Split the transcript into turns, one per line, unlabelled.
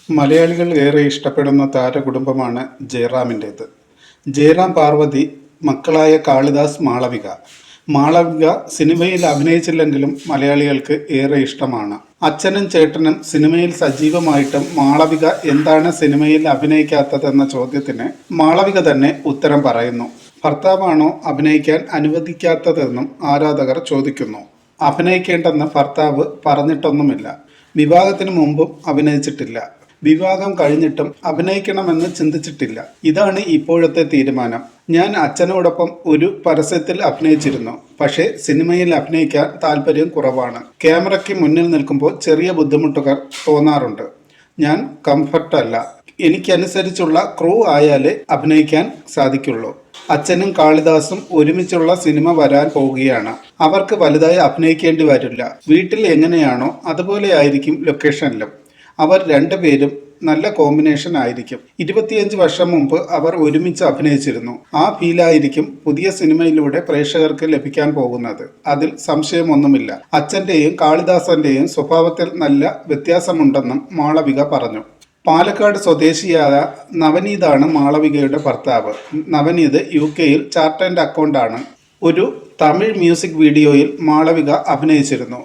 മലയാളികൾ ഏറെ ഇഷ്ടപ്പെടുന്ന താരകുടുംബമാണ് ജയറാമിൻ്റേത്. ജയറാം, പാർവതി, മക്കളായ കാളിദാസ്, മാളവിക. മാളവിക സിനിമയിൽ അഭിനയിച്ചില്ലെങ്കിലും മലയാളികൾക്ക് ഏറെ ഇഷ്ടമാണ്. അച്ഛനും ചേട്ടനും സിനിമയിൽ സജീവമായിട്ടും മാളവിക എന്താണ് സിനിമയിൽ അഭിനയിക്കാത്തതെന്ന ചോദ്യത്തിന് മാളവിക തന്നെ ഉത്തരം പറയുന്നു. ഭർത്താവാണോ അഭിനയിക്കാൻ അനുവദിക്കാത്തതെന്നും ആരാധകർ ചോദിക്കുന്നു. അഭിനയിക്കേണ്ടെന്ന് ഭർത്താവ് പറഞ്ഞിട്ടൊന്നുമില്ല. വിവാഹത്തിന് മുമ്പും അഭിനയിച്ചിട്ടില്ല. വിവാഹം കഴിഞ്ഞിട്ടും അഭിനയിക്കണമെന്ന് ചിന്തിച്ചിട്ടില്ല. ഇതാണ് ഇപ്പോഴത്തെ തീരുമാനം. ഞാൻ അച്ഛനോടൊപ്പം ഒരു പരസ്യത്തിൽ അഭിനയിച്ചിരുന്നു. പക്ഷേ സിനിമയിൽ അഭിനയിക്കാൻ താല്പര്യം കുറവാണ്. ക്യാമറയ്ക്ക് മുന്നിൽ നിൽക്കുമ്പോൾ ചെറിയ ബുദ്ധിമുട്ടുകൾ തോന്നാറുണ്ട്. ഞാൻ കംഫർട്ടല്ല. എനിക്കനുസരിച്ചുള്ള ക്രൂ ആയാലേ അഭിനയിക്കാൻ സാധിക്കുള്ളൂ. അച്ഛനും കാളിദാസും ഒരുമിച്ചുള്ള സിനിമ വരാൻ പോവുകയാണ്. അവർക്ക് വലുതായി അഭിനയിക്കേണ്ടി വരില്ല. വീട്ടിൽ എങ്ങനെയാണോ അതുപോലെ ആയിരിക്കും ലൊക്കേഷനിലും. അവർ രണ്ടുപേരും നല്ല കോമ്പിനേഷൻ ആയിരിക്കും. 25 വർഷം മുമ്പ് അവർ ഒരുമിച്ച് അഭിനയിച്ചിരുന്നു. ആ ഫീലായിരിക്കും പുതിയ സിനിമയിലൂടെ പ്രേക്ഷകർക്ക് ലഭിക്കാൻ പോകുന്നത്. അതിൽ സംശയമൊന്നുമില്ല. അച്ഛൻ്റെയും കാളിദാസന്റെയും സ്വഭാവത്തിൽ നല്ല വ്യത്യാസമുണ്ടെന്നും മാളവിക പറഞ്ഞു. പാലക്കാട് സ്വദേശിയായ നവനീതാണ് മാളവികയുടെ ഭർത്താവ്. നവനീത് UK-യിൽ ചാർട്ടേഡ് അക്കൗണ്ടാണ്. ഒരു തമിഴ് മ്യൂസിക് വീഡിയോയിൽ മാളവിക അഭിനയിച്ചിരുന്നു.